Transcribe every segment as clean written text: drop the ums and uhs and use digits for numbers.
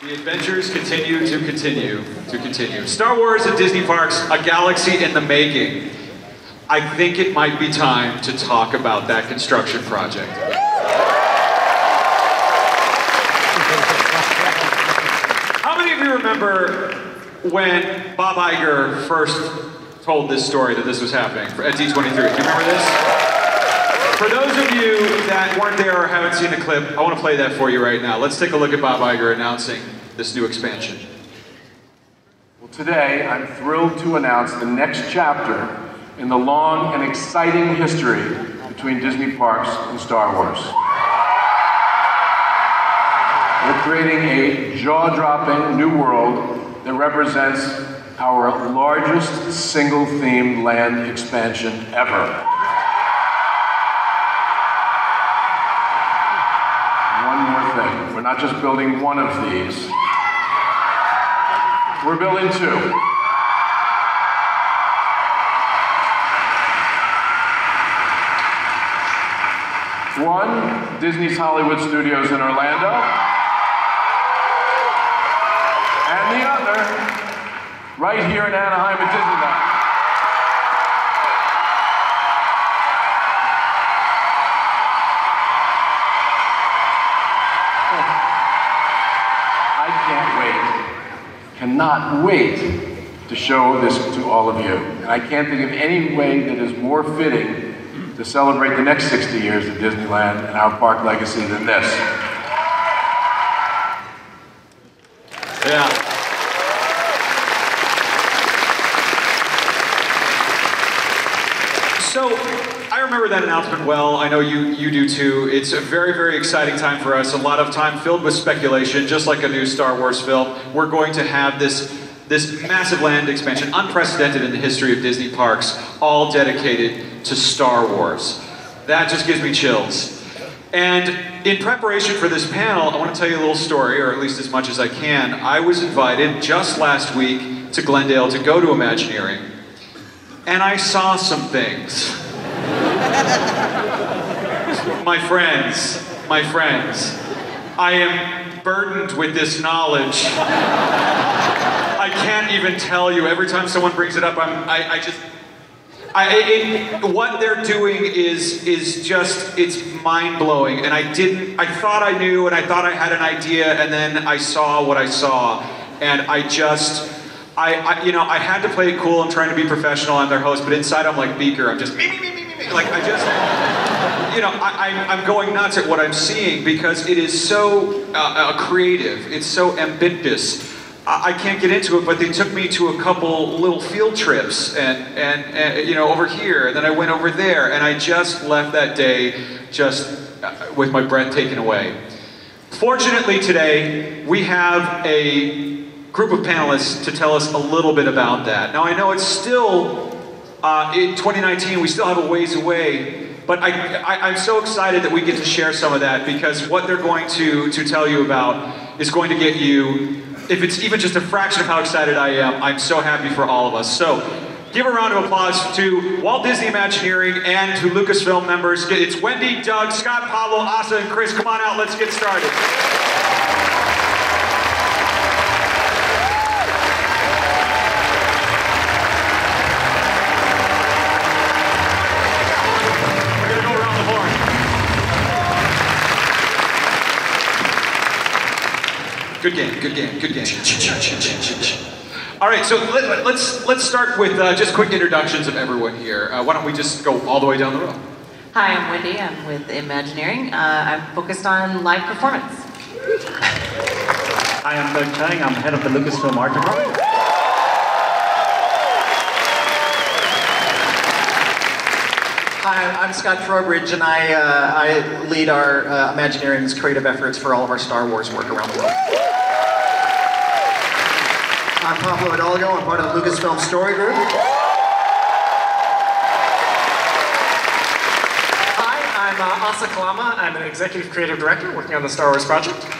The adventures continue to continue. Star Wars at Disney Parks, a galaxy in the making. I think it might be time to talk about that construction project. How many of you remember when Bob Iger first told this story that this was happening at D23? Do you remember this? For those of you that weren't there or haven't seen the clip, I want to play that for you right now. Let's take a look at Bob Iger announcing this new expansion. Well, today I'm thrilled to announce the next chapter in the long and exciting history between Disney Parks and Star Wars. We're creating a jaw-dropping new world that represents our largest single-themed land expansion ever. We're not just building one of these, we're building two. One, Disney's Hollywood Studios in Orlando, and the other, right here in Anaheim at Disneyland. Cannot wait to show this to all of you. And I can't think of any way that is more fitting to celebrate the next 60 years of Disneyland and our park legacy than this. Yeah. So, I remember that announcement well. I know you do too. It's a very, very exciting time for us. A lot of time filled with speculation, just like a new Star Wars film. We're going to have this massive land expansion, unprecedented in the history of Disney parks, all dedicated to Star Wars. That just gives me chills. And in preparation for this panel, I want to tell you a little story, or at least as much as I can. I was invited just last week to Glendale to go to Imagineering, and I saw some things. My friends, I am burdened with this knowledge. I can't even tell you. Every time someone brings it up, what they're doing is just, it's mind-blowing. And I thought I knew, and I thought I had an idea, and then I saw what I saw, and I had to play it cool. I'm trying to be professional. I'm their host, but inside I'm like Beaker. I'm just me. Like I'm going nuts at what I'm seeing because it is so creative. It's so ambitious. I can't get into it, but they took me to a couple little field trips and over here, and then I went over there, and I just left that day just with my breath taken away. Fortunately today, we have a group of panelists to tell us a little bit about that. Now I know it's still, in 2019, we still have a ways away, but I'm so excited that we get to share some of that because what they're going to tell you about is going to get you, if it's even just a fraction of how excited I am, I'm so happy for all of us. So, give a round of applause to Walt Disney Imagineering and to Lucasfilm members. It's Wendy, Doug, Scott, Pablo, Asa, and Chris. Come on out, let's get started. We're gonna go around the horn. Good game. All right, so let's start with just quick introductions of everyone here. Why don't we just go all the way down the row? Hi, I'm Wendy. I'm with Imagineering. I'm focused on live performance. Hi, I'm Doug Chang. I'm head of the Lucasfilm art department. Hi, I'm Scott Trowbridge, and I lead our Imagineering's creative efforts for all of our Star Wars work around the world. I'm Pablo Hidalgo. I'm part of the Lucasfilm Story Group. Hi, I'm Asa Kalama. I'm an executive creative director working on the Star Wars project. And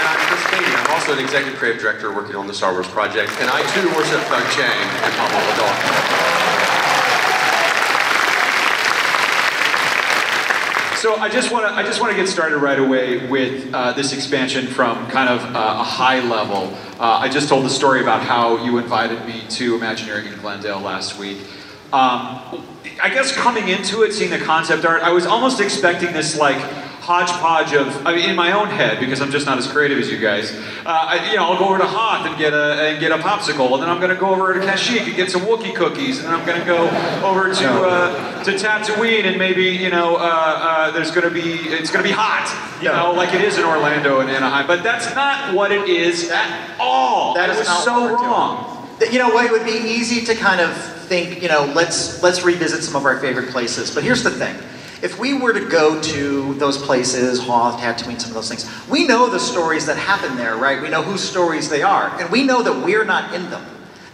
I'm Chris Cady. I'm also an executive creative director working on the Star Wars project. And I too worship Doug Chang and Pablo Hidalgo. So I just want to get started right away with this expansion from kind of a high level. I just told the story about how you invited me to Imagineering in Glendale last week. I guess coming into it, seeing the concept art, I was almost expecting this like hodgepodge of, I mean, in my own head, because I'm just not as creative as you guys. I'll go over to Hoth and get a popsicle, and then I'm going to go over to Kashyyyk and get some Wookiee cookies, and then I'm going to go over to Tatooine, and maybe it's going to be hot, like it is in Orlando and Anaheim. But that's not what it is at all. That is not so what we're wrong. Doing. You know what? It would be easy to kind of think, let's revisit some of our favorite places. But here's the thing. If we were to go to those places, Hoth, Tatooine, some of those things, we know the stories that happen there, right? We know whose stories they are, and we know that we're not in them.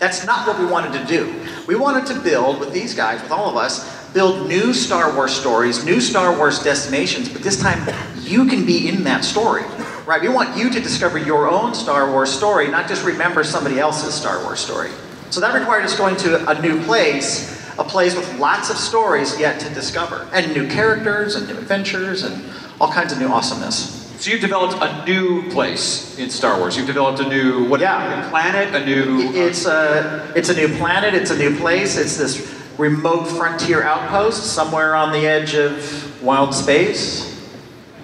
That's not what we wanted to do. We wanted to build, with these guys, with all of us, build new Star Wars stories, new Star Wars destinations, but this time you can be in that story, right? We want you to discover your own Star Wars story, not just remember somebody else's Star Wars story. So that required us going to a new place, a place with lots of stories yet to discover, and new characters, and new adventures, and all kinds of new awesomeness. So you've developed a new place in Star Wars. You've developed a new planet, a new. It's a new planet. It's a new place. It's this remote frontier outpost somewhere on the edge of wild space.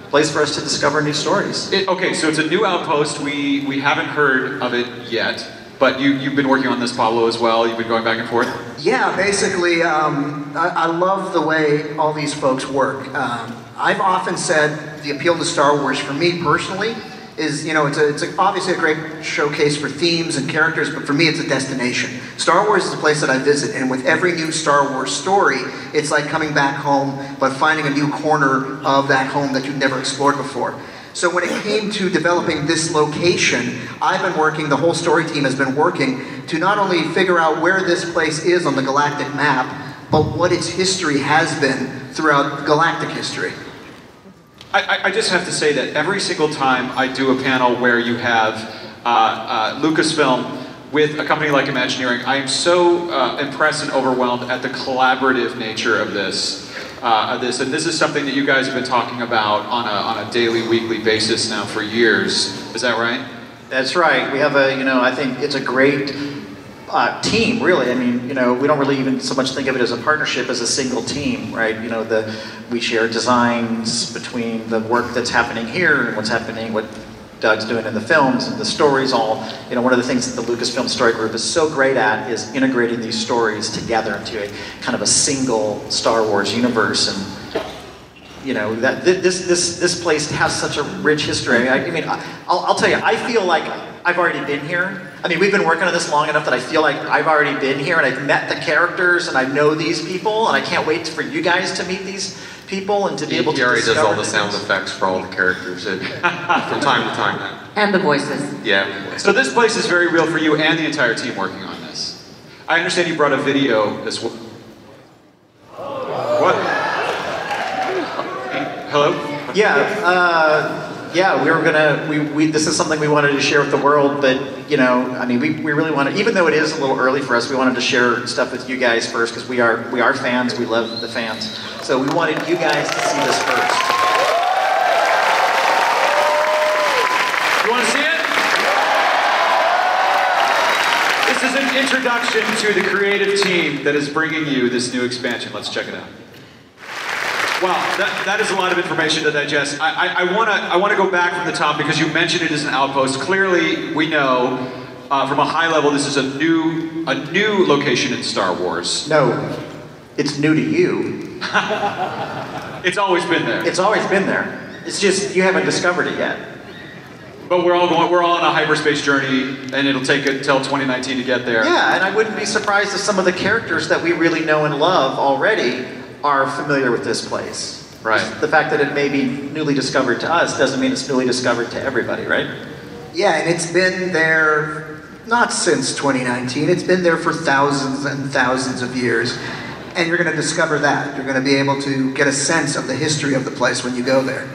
Place for us to discover new stories. Okay, so it's a new outpost. We haven't heard of it yet. But you've been working on this, Pablo, as well. You've been going back and forth? Yeah, basically, I love the way all these folks work. I've often said the appeal to Star Wars, for me personally, is, it's obviously a great showcase for themes and characters, but for me it's a destination. Star Wars is a place that I visit, and with every new Star Wars story, it's like coming back home, but finding a new corner of that home that you've never explored before. So when it came to developing this location, I've been working, the whole story team has been working to not only figure out where this place is on the galactic map, but what its history has been throughout galactic history. I just have to say that every single time I do a panel where you have Lucasfilm with a company like Imagineering, I am so impressed and overwhelmed at the collaborative nature of this. And this is something that you guys have been talking about on a daily, weekly basis now for years. Is that right? That's right. We have I think it's a great team, really. I mean, we don't really even so much think of it as a partnership as a single team, right? We share designs between the work that's happening here and what Doug's doing in the films and the stories all, one of the things that the Lucasfilm Story Group is so great at is integrating these stories together into a kind of a single Star Wars universe. And, that this place has such a rich history. I'll tell you, I feel like I've already been here. I mean, we've been working on this long enough that I feel like I've already been here and I've met the characters and I know these people and I can't wait for you guys to meet these people and to be able to discover does all the sound effects for all the characters from time to time now. And the voices. Yeah. So this place is very real for you and the entire team working on this. I understand you brought a video as well. What? Hello? Yeah, we were gonna. This is something we wanted to share with the world, but we really wanted. Even though it is a little early for us, we wanted to share stuff with you guys first because we are fans. We love the fans, so we wanted you guys to see this first. You want to see it? This is an introduction to the creative team that is bringing you this new expansion. Let's check it out. Wow, that is a lot of information to digest. I want to go back from the top because you mentioned it as an outpost. Clearly, we know from a high level this is a new location in Star Wars. No, it's new to you. It's always been there. It's always been there. It's just you haven't discovered it yet. But we're all on a hyperspace journey, and it'll take until 2019 to get there. Yeah, and I wouldn't be surprised if some of the characters that we really know and love already are familiar with this place. Right. The fact that it may be newly discovered to us doesn't mean it's newly discovered to everybody, right? Yeah, and it's been there, not since 2019, it's been there for thousands and thousands of years. And you're going to discover that. You're going to be able to get a sense of the history of the place when you go there.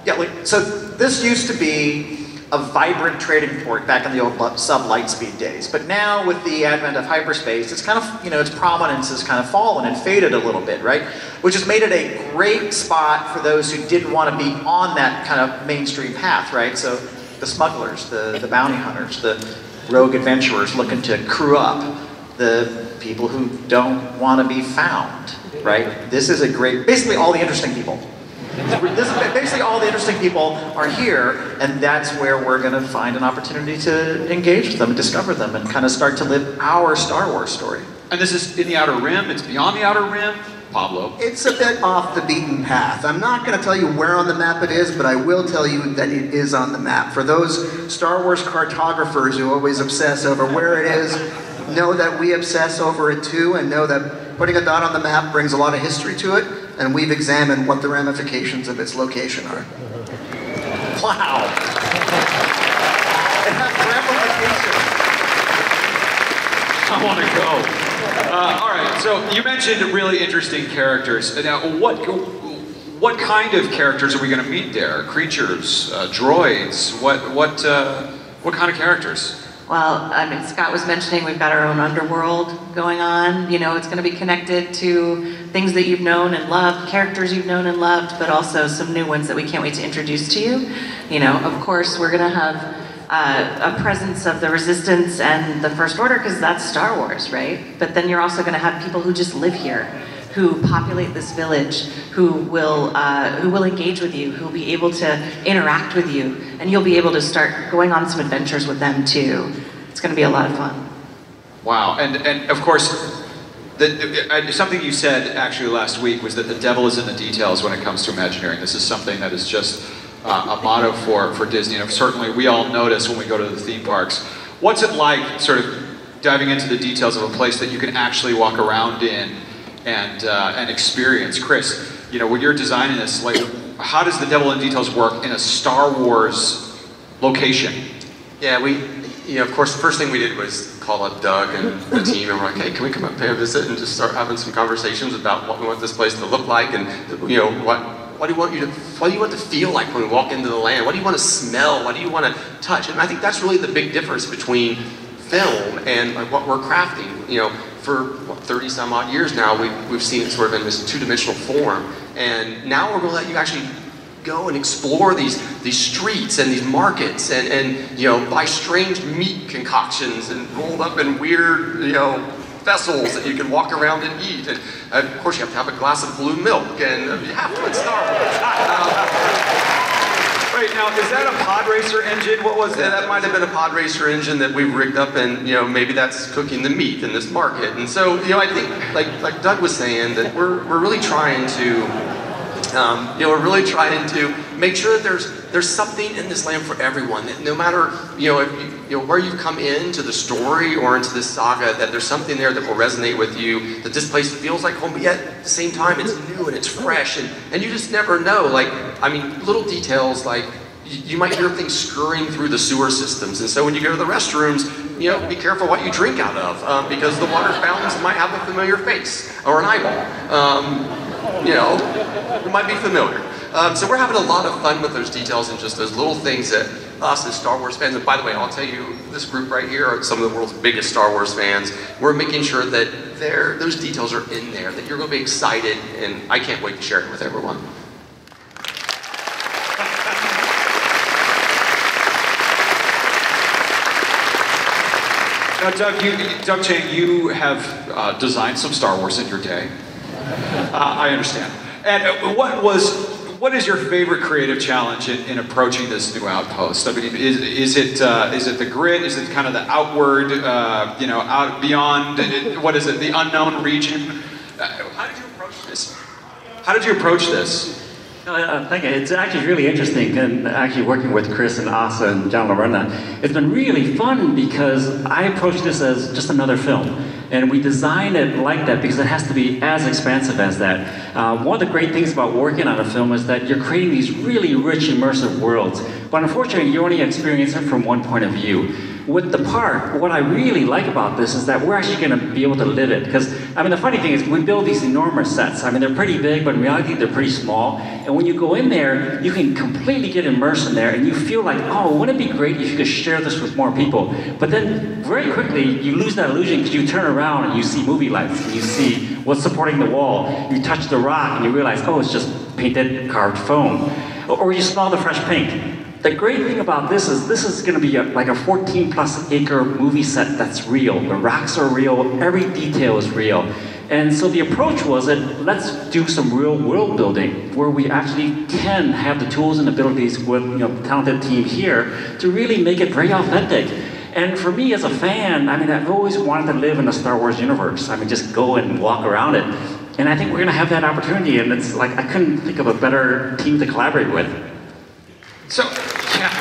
Yeah, so this used to be a vibrant trading port back in the old sub-Lightspeed days. But now with the advent of hyperspace, it's kind of, its prominence has kind of fallen and faded a little bit, right? Which has made it a great spot for those who didn't want to be on that kind of mainstream path, right? So the smugglers, the bounty hunters, the rogue adventurers looking to crew up, the people who don't want to be found, right? This is a great, basically all the interesting people. Basically all the interesting people are here, and that's where we're going to find an opportunity to engage with them and discover them and kind of start to live our Star Wars story. And this is in the Outer Rim, it's beyond the Outer Rim. Pablo. It's a bit off the beaten path. I'm not going to tell you where on the map it is, but I will tell you that it is on the map. For those Star Wars cartographers who always obsess over where it is, know that we obsess over it too, and know that putting a dot on the map brings a lot of history to it, and we've examined what the ramifications of its location are. Wow! It has ramifications. I want to go. All right, so you mentioned really interesting characters. Now, what kind of characters are we going to meet there? Creatures, droids? What kind of characters? Well, I mean, Scott was mentioning we've got our own underworld going on. It's going to be connected to things that you've known and loved, characters you've known and loved, but also some new ones that we can't wait to introduce to you. Of course, we're going to have a presence of the Resistance and the First Order, because that's Star Wars, right? But then you're also going to have people who just live here, who populate this village, who will engage with you, who will be able to interact with you, and you'll be able to start going on some adventures with them too. It's going to be a lot of fun. Wow, and of course, something you said actually last week was that the devil is in the details when it comes to Imagineering. This is something that is just a motto for Disney, and certainly we all notice when we go to the theme parks. What's it like, sort of diving into the details of a place that you can actually walk around in and experience? Chris, when you're designing this, like, how does the devil in details work in a Star Wars location? Yeah, of course, the first thing we did was call up Doug and the team, and we're like, hey, can we come up, pay a visit, and just start having some conversations about what we want this place to look like, and what do you want to feel like when we walk into the land? What do you want to smell? What do you want to touch? And I think that's really the big difference between film and what we're crafting. For 30 some odd years now, we've seen it sort of in this two-dimensional form, and now we're going to let you actually go and explore these streets and these markets and buy strange meat concoctions and rolled up in weird vessels that you can walk around and eat. And of course you have to have a glass of blue milk, and you have to in Star Wars. Right, now, is that a pod racer engine? What was that? That might have been a pod racer engine that we've rigged up, and maybe that's cooking the meat in this market. And so I think, like Doug was saying, that we're really trying to make sure that there's something in this land for everyone. That no matter where you've come into the story or into this saga, that there's something there that will resonate with you. That this place feels like home, but yet at the same time it's new and it's fresh, and you just never know. Little details like you might hear things scurrying through the sewer systems, and so when you go to the restrooms, be careful what you drink out of, because the water fountains might have a familiar face or an eyeball. It might be familiar. So we're having a lot of fun with those details and just those little things that us as Star Wars fans, and by the way, I'll tell you, this group right here are some of the world's biggest Star Wars fans. We're making sure that those details are in there, that you're going to be excited, and I can't wait to share it with everyone. Now, Doug Chang, you have designed some Star Wars in your day. I understand. And what is your favorite creative challenge in approaching this new outpost? I mean, is it the grid? Is it kind of the outward, out beyond? What is it? The unknown region? How did you approach this? How did you approach this? Thank you. It's actually really interesting, and actually working with Chris and Asa and John Lorena, it's been really fun because I approach this as just another film. And we design it like that because it has to be as expansive as that. One of the great things about working on a film is that you're creating these really rich, immersive worlds but unfortunately you only experience it from one point of view. With the park, what I really like about this is that we're actually going to be able to live it. Because, I mean, the funny thing is we build these enormous sets. I mean, they're pretty big, but in reality, they're pretty small. And when you go in there, you can completely get immersed in there, and you feel like, oh, wouldn't it be great if you could share this with more people? But then, very quickly, you lose that illusion because you turn around and you see movie lights, and you see what's supporting the wall. You touch the rock, and you realize, oh, it's just painted, carved foam. Or you smell the fresh paint. The great thing about this is going to be like a 14+ acre movie set that's real. The rocks are real, every detail is real. And so the approach was that let's do some real world building where we actually can have the tools and abilities with the talented team here to really make it very authentic. And for me as a fan, I mean, I've always wanted to live in the Star Wars universe. I mean, just go and walk around it. And I think we're going to have that opportunity, and it's like, I couldn't think of a better team to collaborate with. So, yeah.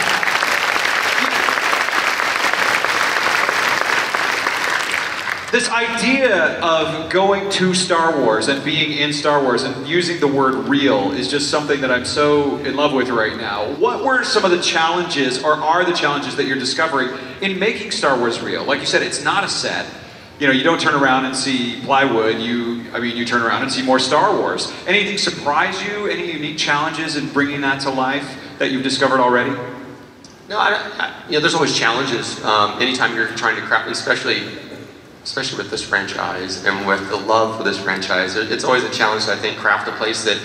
This idea of going to Star Wars and being in Star Wars and using the word real is just something that I'm so in love with right now. What were some of the challenges, or are the challenges that you're discovering in making Star Wars real? Like you said, it's not a set. You don't turn around and see plywood, you turn around and see more Star Wars. Anything surprise you? Any unique challenges in bringing that to life that you've discovered already? No, there's always challenges. Anytime you're trying to craft, especially with this franchise and with the love for this franchise, it's always a challenge to, I think, craft a place that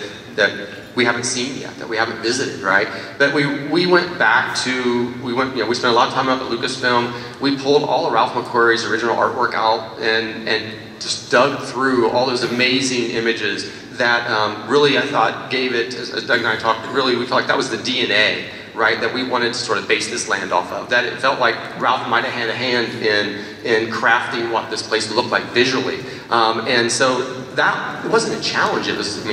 we haven't seen yet, that we haven't visited, right? But we went back to, we spent a lot of time up at Lucasfilm. We pulled all of Ralph McQuarrie's original artwork out and just dug through all those amazing images that really, I thought, gave it, as Doug and I talked, really, we felt like that was the DNA, right, that we wanted to sort of base this land off of. That it felt like Ralph might have had a hand in crafting what this place looked like visually. And so that, it wasn't a challenge, it was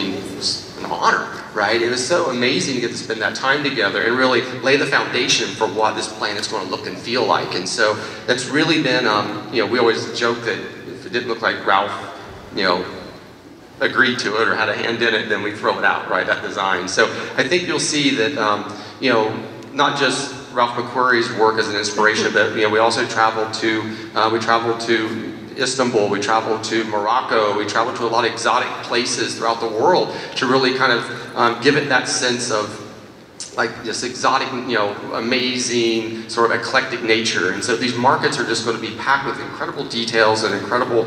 an honor, right? It was so amazing to get to spend that time together and really lay the foundation for what this planet's going to look and feel like. And so that's really been, we always joke that if it didn't look like Ralph, agreed to it or had a hand in it, then we throw it out, right, that design. So I think you'll see that, not just Ralph McQuarrie's work as an inspiration, but we also traveled to Istanbul, we traveled to Morocco, we traveled to a lot of exotic places throughout the world to really kind of give it that sense of like this exotic, amazing, sort of eclectic nature. And so these markets are just going to be packed with incredible details and incredible,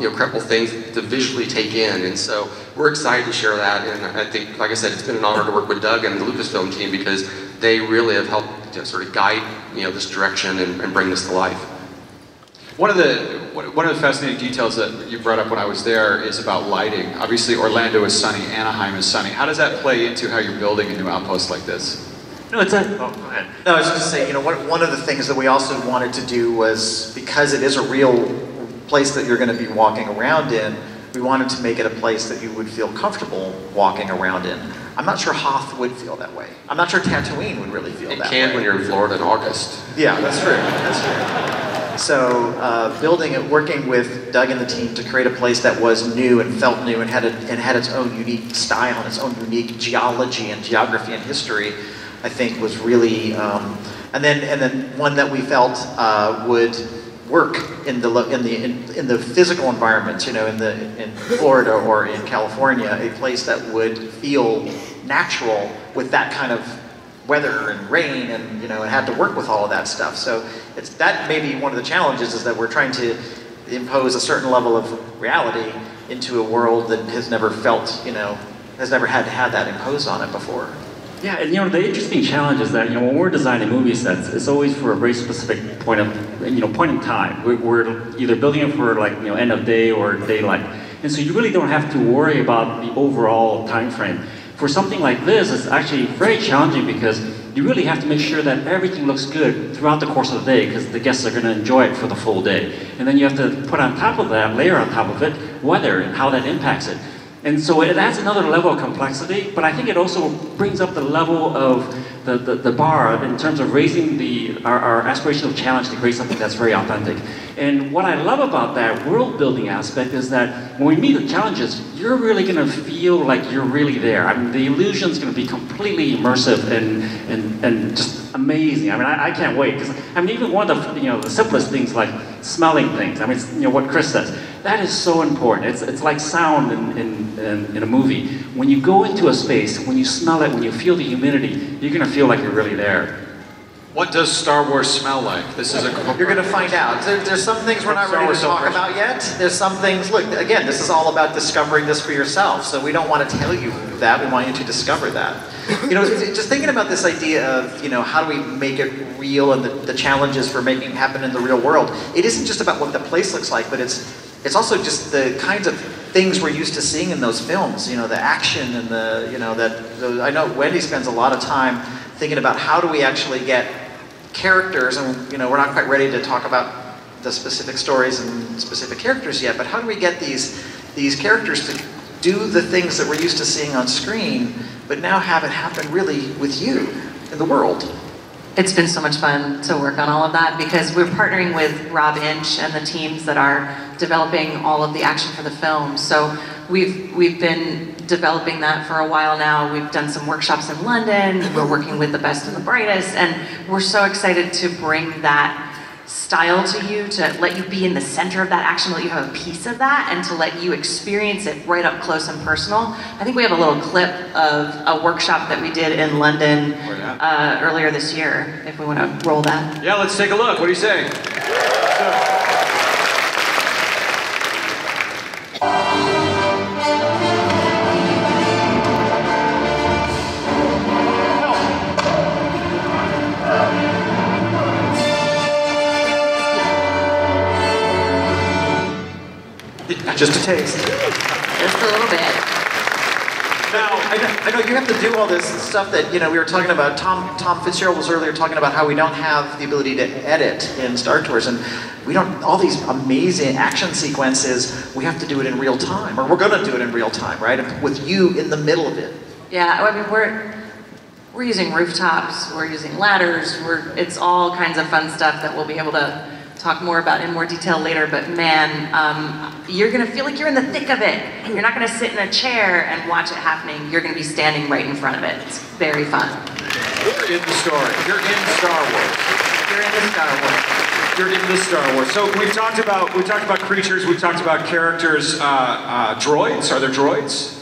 incredible things to visually take in. And so we're excited to share that. And I think, like I said, it's been an honor to work with Doug and the Lucasfilm team because they really have helped to sort of guide, this direction and bring this to life. One of the fascinating details that you brought up when I was there is about lighting. Obviously, Orlando is sunny, Anaheim is sunny. How does that play into how you're building a new outpost like this? No, go ahead. No, I was just saying, one of the things that we also wanted to do was, because it is a real place that you're going to be walking around in, we wanted to make it a place that you would feel comfortable walking around in. I'm not sure Hoth would feel that way. I'm not sure Tatooine would really feel that way. It can when you're in Florida in August. Yeah, that's true. That's true. So working with Doug and the team to create a place that was new and felt new and had its own unique style and its own unique geology and geography and history, I think was really, and then one that we felt would work in the physical environment, in Florida or in California, a place that would feel natural with that kind of weather and rain, and it had to work with all of that stuff. So that may be one of the challenges, is that we're trying to impose a certain level of reality into a world that has never felt, has never had to have that imposed on it before. Yeah, and the interesting challenge is that when we're designing movie sets, it's always for a very specific point in time. We're either building it for end of day or daylight, and so you really don't have to worry about the overall time frame. For something like this, it's actually very challenging because you really have to make sure that everything looks good throughout the course of the day, because the guests are going to enjoy it for the full day. And then you have to put on top of that, layer on top of it, weather and how that impacts it. And so it adds another level of complexity, but I think it also brings up the level of the bar in terms of raising our aspirational challenge to create something that's very authentic. And what I love about that, we'll building aspect is that when we meet the challenges, you're really going to feel like you're really there. I mean, the illusion's going to be completely immersive and just amazing. I mean, I can't wait. 'Cause, I mean, even one of the, the simplest things like smelling things. I mean, it's, what Chris says. That is so important. It's like sound in a movie. When you go into a space, when you smell it, when you feel the humidity, you're going to feel like you're really there. What does Star Wars smell like? This is a... You're going to find out. There's some things we're not ready to talk about yet. There's some things, look, again, this is all about discovering this for yourself. So we don't want to tell you that. We want you to discover that. Just thinking about this idea of, how do we make it real and the challenges for making it happen in the real world. It isn't just about what the place looks like, but it's also just the kinds of things we're used to seeing in those films. The action and I know Wendy spends a lot of time thinking about how do we actually get characters, and we're not quite ready to talk about the specific stories and specific characters yet, but how do we get these characters to do the things that we're used to seeing on screen, but now have it happen really with you in the world? It's been so much fun to work on all of that because we're partnering with Rob Inch and the teams that are developing all of the action for the film. So we've been developing that for a while now. We've done some workshops in London. We're working with the best and the brightest, and we're so excited to bring that style to you, to let you be in the center of that action, let you have a piece of that, and to let you experience it right up close and personal. I think we have a little clip of a workshop that we did in London earlier this year, if we want to roll that. Yeah, let's take a look. What do you say? Just a taste. Just a little bit. Now, I know you have to do all this stuff that, we were talking about. Tom Fitzgerald was earlier talking about how we don't have the ability to edit in Star Tours, and we don't, all these amazing action sequences, we have to do it in real time, or we're going to do it in real time, right? With you in the middle of it. Yeah, I mean, we're using rooftops, we're using ladders, it's all kinds of fun stuff that we'll be able to talk more about in more detail later, but man, you're gonna feel like you're in the thick of it. You're not gonna sit in a chair and watch it happening. You're gonna be standing right in front of it. It's very fun. You're in the story. You're in Star Wars. You're in the Star Wars. You're in the Star Wars. So we've talked about creatures, we've talked about characters, droids. Are there droids?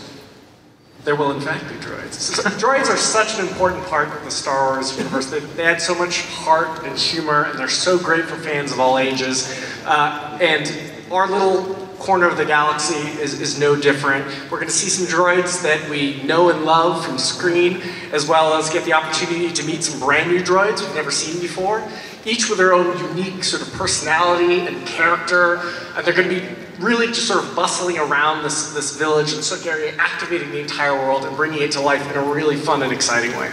There will in fact be droids. Droids are such an important part of the Star Wars universe. They add so much heart and humor, and they're so great for fans of all ages. And our little corner of the galaxy is no different. We're going to see some droids that we know and love from screen, as well as get the opportunity to meet some brand new droids we've never seen before, each with their own unique sort of personality and character. And they're going to be really just sort of bustling around this village and Sook area, activating the entire world and bringing it to life in a really fun and exciting way.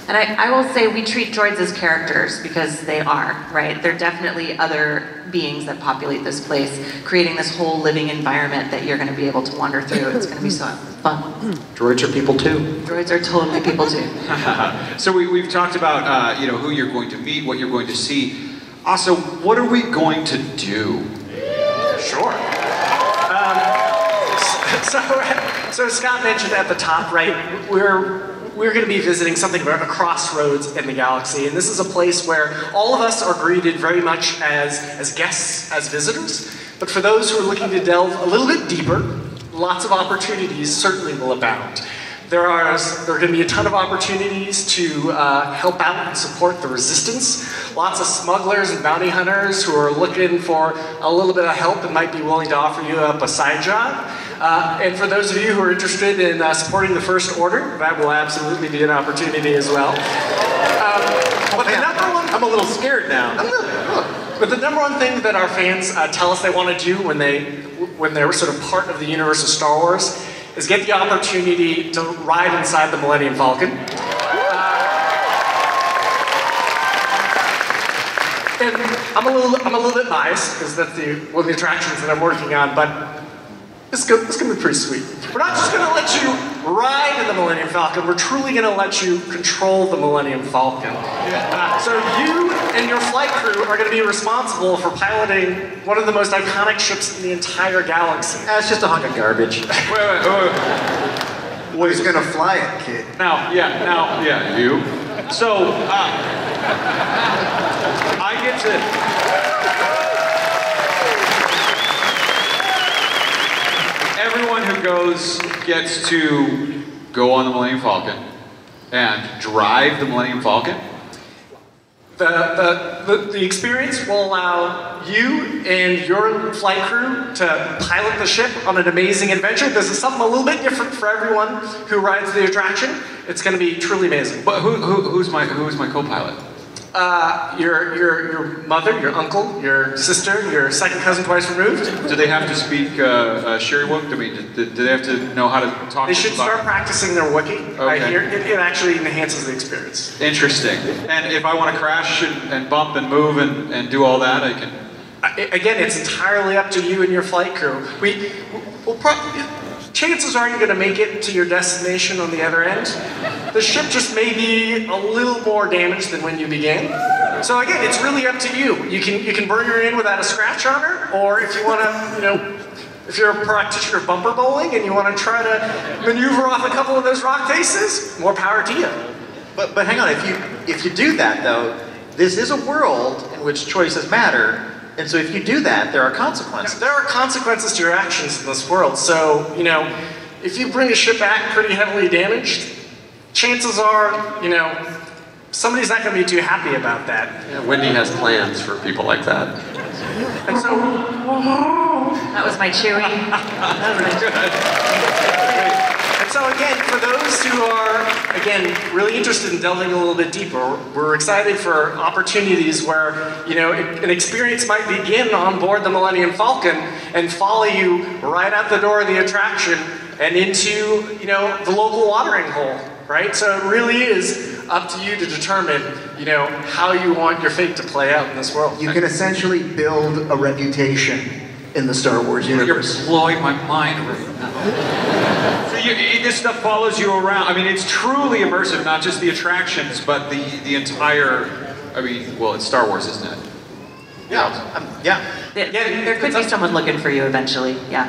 And I will say we treat droids as characters because they are, right? They're definitely other beings that populate this place, creating this whole living environment that you're going to be able to wander through. It's going to be so fun. Droids are people too. Droids are totally people too. So we've talked about who you're going to meet, what you're going to see. Also, what are we going to do? Sure. So Scott mentioned at the top, right, we're going to be visiting something of a crossroads in the galaxy, and this is a place where all of us are greeted very much as guests, as visitors, but for those who are looking to delve a little bit deeper, lots of opportunities certainly will abound. There are going to be a ton of opportunities to help out and support the resistance. Lots of smugglers and bounty hunters who are looking for a little bit of help and might be willing to offer you up a side job. And for those of you who are interested in supporting the First Order, that will absolutely be an opportunity as well. But the number one, I'm a little scared now. But the number one thing that our fans tell us they want to do when they're sort of part of the universe of Star Wars is get the opportunity to ride inside the Millennium Falcon. And I'm a little bit biased because that's one of the attractions that I'm working on, but it's going to be pretty sweet. We're not just going to let you ride in the Millennium Falcon, we're truly going to let you control the Millennium Falcon. So you and your flight crew are going to be responsible for piloting one of the most iconic ships in the entire galaxy. That's just a hunk of garbage. Well, he's gonna fly it, kid. Now, you. So, I get to. Everyone who goes gets to go on the Millennium Falcon and drive the Millennium Falcon. The experience will allow you and your flight crew to pilot the ship on an amazing adventure. This is something a little bit different for everyone who rides the attraction. It's going to be truly amazing. But who's my co-pilot? Your mother, your uncle, your sister, your second cousin twice removed. Do they have to speak Sherrywook? I mean, do they have to know how to talk? They should start practicing their Wookiee. Okay. I hear it actually enhances the experience. Interesting. And if I want to crash and bump and move and do all that, I can. Again, it's entirely up to you and your flight crew. We'll probably. Chances are you're going to make it to your destination on the other end. The ship just may be a little more damaged than when you began. So again, it's really up to you. You can burn her in without a scratch on her, or if you want to, if you're a practitioner of bumper bowling and you want to try to maneuver off a couple of those rock faces, more power to you. But hang on, if you do that though, this is a world in which choices matter. And so if you do that, there are consequences. There are consequences to your actions in this world. So, if you bring a ship back pretty heavily damaged, chances are, somebody's not going to be too happy about that. Yeah, Wendy has plans for people like that. And so... That was my Chewie. And so again, for those who are, really interested in delving a little bit deeper, we're excited for opportunities where, an experience might begin on board the Millennium Falcon and follow you right out the door of the attraction and into, the local watering hole, right? So it really is up to you to determine, how you want your fate to play out in this world. You can essentially build a reputation in the Star Wars universe. You're blowing my mind right now. This stuff follows you around. I mean, it's truly immersive, not just the attractions, but the entire. I mean, well, it's Star Wars, isn't it? Yeah. There could be someone looking for you eventually. Yeah.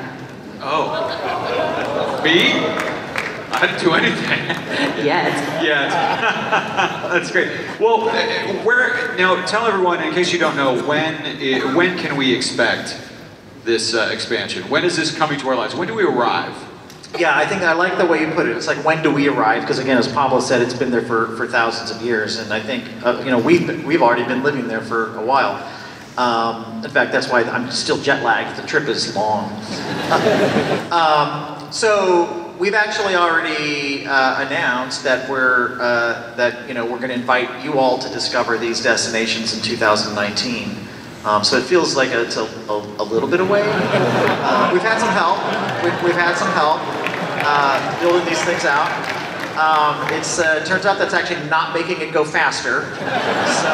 Oh. Me? I didn't do anything. Yet. That's great. Well, now tell everyone, in case you don't know, when can we expect this expansion? When is this coming to our lives? When do we arrive? Yeah, I think I like the way you put it. It's like, when do we arrive? Because again, as Pablo said, it's been there for thousands of years, and I think we've already been living there for a while. In fact, that's why I'm still jet lagged. The trip is long. So we've actually already announced that we're going to invite you all to discover these destinations in 2019. So it feels like it's a little bit away. We've had some help. We've had some help building these things out. It turns out that's actually not making it go faster. So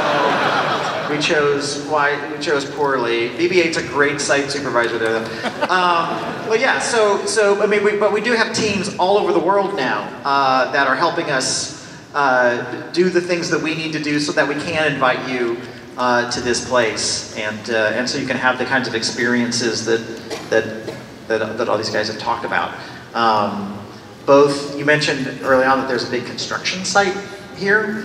we chose poorly. BB-8's a great site supervisor there. But yeah, but we do have teams all over the world now that are helping us do the things that we need to do so that we can invite you to this place, and so you can have the kinds of experiences that all these guys have talked about. Both, you mentioned early on that there's a big construction site here.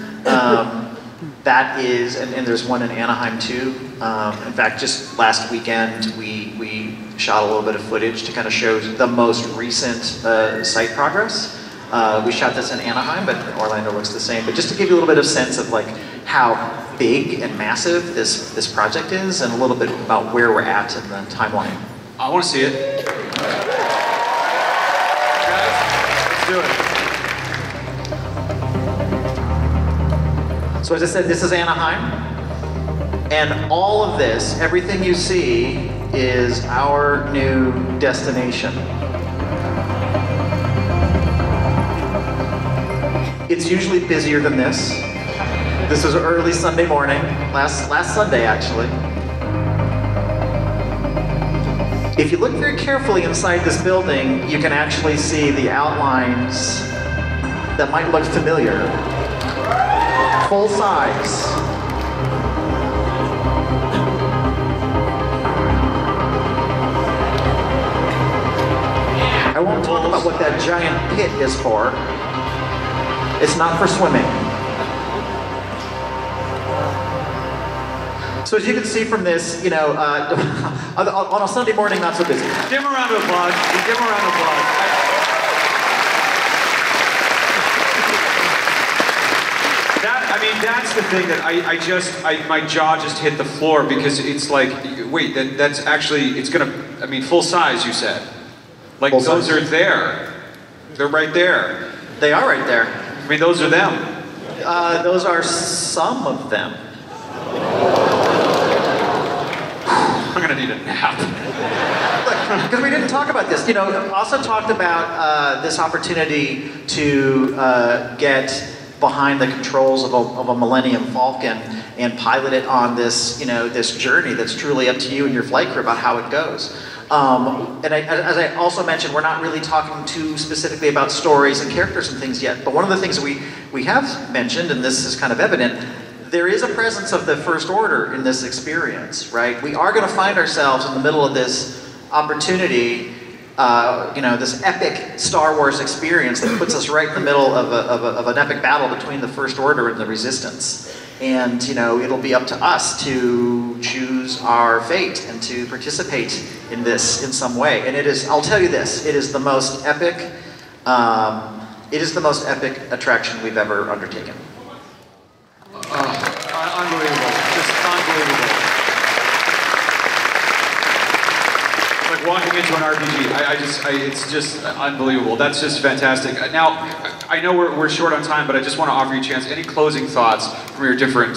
That is, and there's one in Anaheim too. In fact, just last weekend we shot a little bit of footage to kind of show the most recent site progress. We shot this in Anaheim, but Orlando looks the same. But just to give you a little bit of sense of like how big and massive this project is, and a little bit about where we're at in the timeline. I want to see it. Guys, let's do it. So as I said, this is Anaheim, and all of this, everything you see, is our new destination. It's usually busier than this. This was early Sunday morning, last Sunday actually. If you look very carefully inside this building, you can actually see the outlines that might look familiar. Full size. about what that giant pit is for. It's not for swimming. So as you can see from this, you know, on a Sunday morning, not so busy. Give him a round of applause. Give him a round of applause. That's the thing that my jaw just hit the floor because it's like, wait, that's actually, it's gonna, I mean, full size, you said. Like, Full those size. are there. They're right there. They are right there. I mean, those are them. Those are some of them. I'm gonna need a nap. Because we didn't talk about this. You know, also talked about this opportunity to get behind the controls of a Millennium Falcon and pilot it on this, you know, this journey that's truly up to you and your flight crew about how it goes. And as I also mentioned, we're not really talking too specifically about stories and characters and things yet, but one of the things that we have mentioned, and this is kind of evident, there is a presence of the First Order in this experience, right? We are going to find ourselves in the middle of this opportunity, you know, this epic Star Wars experience that puts us right in the middle of an epic battle between the First Order and the Resistance. And, you know, it'll be up to us to choose our fate and to participate in this in some way. And it is, I'll tell you this, it is the most epic, attraction we've ever undertaken. Unbelievable. Just unbelievable. Like walking into an RPG. It's just unbelievable. That's just fantastic. Now, I know we're short on time, but I just want to offer you a chance. Any closing thoughts from your different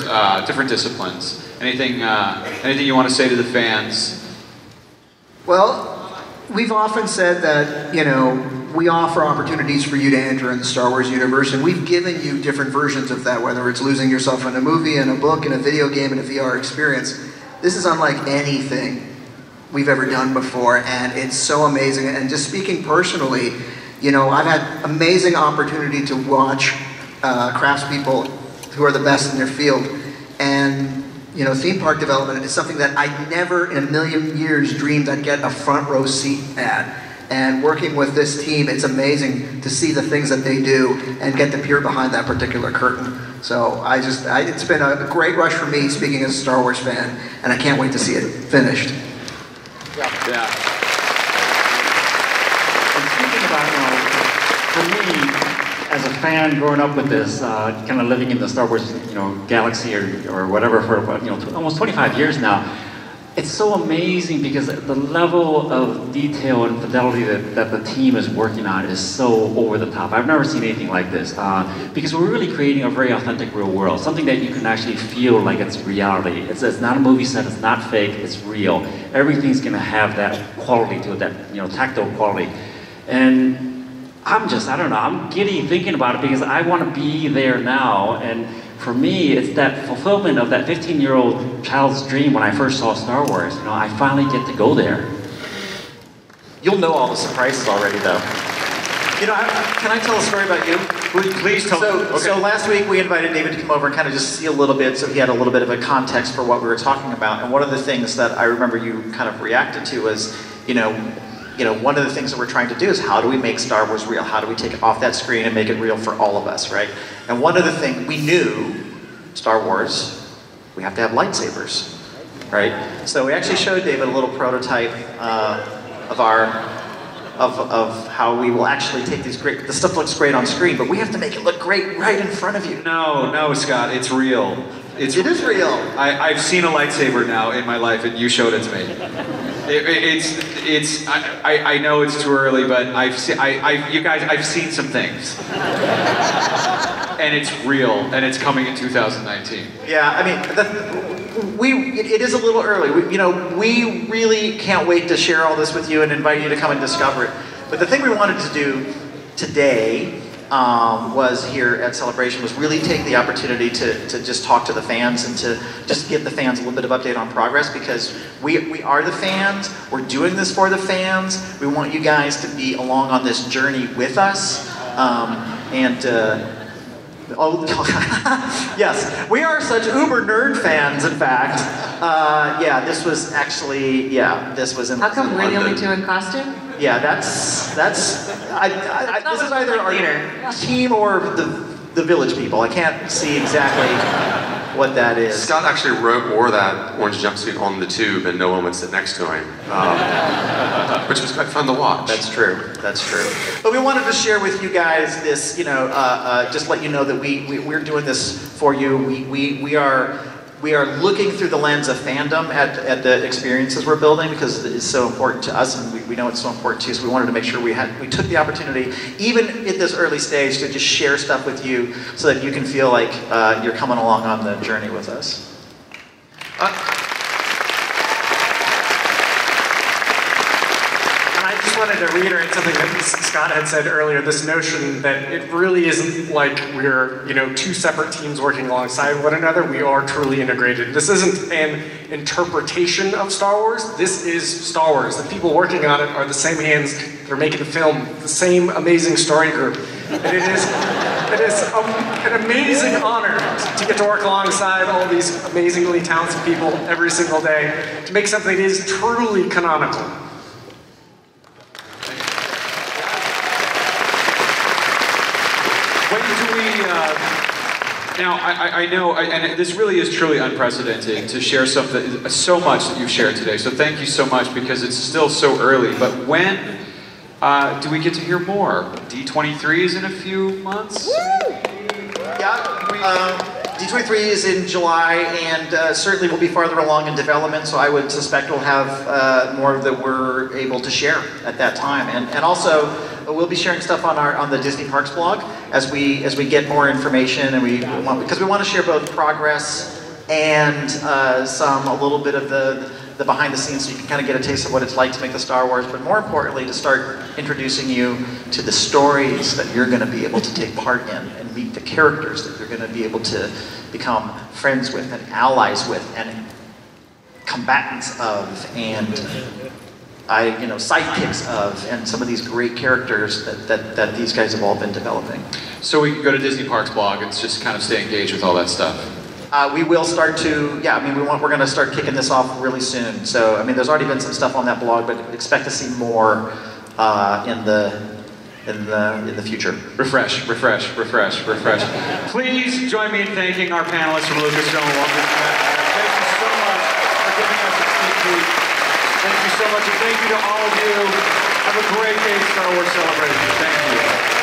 disciplines? Anything you want to say to the fans? Well, we've often said that, you know, we offer opportunities for you to enter in the Star Wars universe, and we've given you different versions of that, whether it's losing yourself in a movie, in a book, in a video game, in a VR experience. This is unlike anything we've ever done before, and it's so amazing. And just speaking personally, you know, I've had amazing opportunity to watch craftspeople who are the best in their field, and you know, theme park development is something that I never in a million years dreamed I'd get a front row seat at. And working with this team, it's amazing to see the things that they do and get to peer behind that particular curtain. So it's been a great rush for me, speaking as a Star Wars fan, and I can't wait to see it finished. Yeah. And speaking about, you know, for me, as a fan growing up with this, kind of living in the Star Wars, you know, galaxy or whatever for, you know, almost 25 years now, it's so amazing because the level of detail and fidelity that the team is working on is so over the top. I've never seen anything like this because we're really creating a very authentic real world, something that you can actually feel like it's reality. It's not a movie set, it's not fake, it's real. Everything's gonna have that quality to it, that, you know, tactile quality. And I don't know, I'm giddy thinking about it because I want to be there now. And for me, it's that fulfillment of that 15-year-old child's dream when I first saw Star Wars. You know, I finally get to go there. You'll know all the surprises already, though. You know, can I tell a story about you? Please tell me. So last week we invited David to come over and kind of just see a little bit, so he had a little bit of a context for what we were talking about. And one of the things that I remember you kind of reacted to was, you know, one of the things that we're trying to do is how do we make Star Wars real? How do we take it off that screen and make it real for all of us, right? And one of the things we knew, Star Wars, we have to have lightsabers, right? So we actually showed David a little prototype of how we will actually take these great. The stuff looks great on screen, but we have to make it look great right in front of you. No, Scott, it's real. It is real. I've seen a lightsaber now in my life, and you showed it to me. I know it's too early, but I've seen some things. And it's real, and it's coming in 2019. Yeah, I mean, it is a little early. We really can't wait to share all this with you and invite you to come and discover it. But the thing we wanted to do today was here at Celebration was really take the opportunity to just talk to the fans and to just give the fans a little bit of update on progress, because we are the fans, we're doing this for the fans, we want you guys to be along on this journey with us, yes, we are such uber nerd fans, in fact. This was in How come we're the London. only two in costume? Yeah, this is either our team or the village people. I can't see exactly what that is. Scott actually wore that orange jumpsuit on the tube, and no one would sit next to him, which was quite fun to watch. That's true. That's true. But we wanted to share with you guys this, just let you know that we're doing this for you. We are looking through the lens of fandom at the experiences we're building because it's so important to us, and we know it's so important to you. So we wanted to make sure we took the opportunity, even at this early stage, to just share stuff with you so that you can feel like you're coming along on the journey with us. I just wanted to reiterate something that Scott had said earlier, this notion that it really isn't like we're, two separate teams working alongside one another. We are truly integrated. This isn't an interpretation of Star Wars. This is Star Wars. The people working on it are the same hands that are making the film, the same amazing story group. And it is an amazing honor to get to work alongside all these amazingly talented people every single day to make something that is truly canonical. Now, I know, and this really is truly unprecedented to share something, so much that you've shared today, so thank you so much because it's still so early, but when do we get to hear more? D23 is in a few months? Yeah, D23 is in July, and certainly we'll be farther along in development, so I would suspect we'll have more that we're able to share at that time. And also, we'll be sharing stuff on the Disney Parks blog as we get more information, and because we want to share both progress and a little bit of the behind the scenes, so you can kind of get a taste of what it's like to make the Star Wars, but more importantly, to start introducing you to the stories that you're going to be able to take part in and meet the characters that you're going to be able to become friends with and allies with and combatants of and sidekicks of, and some of these great characters that these guys have all been developing. So we can go to Disney Parks blog and just kind of stay engaged with all that stuff. We will start to, we're going to start kicking this off really soon. So, there's already been some stuff on that blog, but expect to see more in the future. Refresh. Please join me in thanking our panelists from Lucasfilm. Thank you so much for giving us a sneak peek. Thank you so much, and thank you to all of you. Have a great day, Star Wars Celebration. Thank you.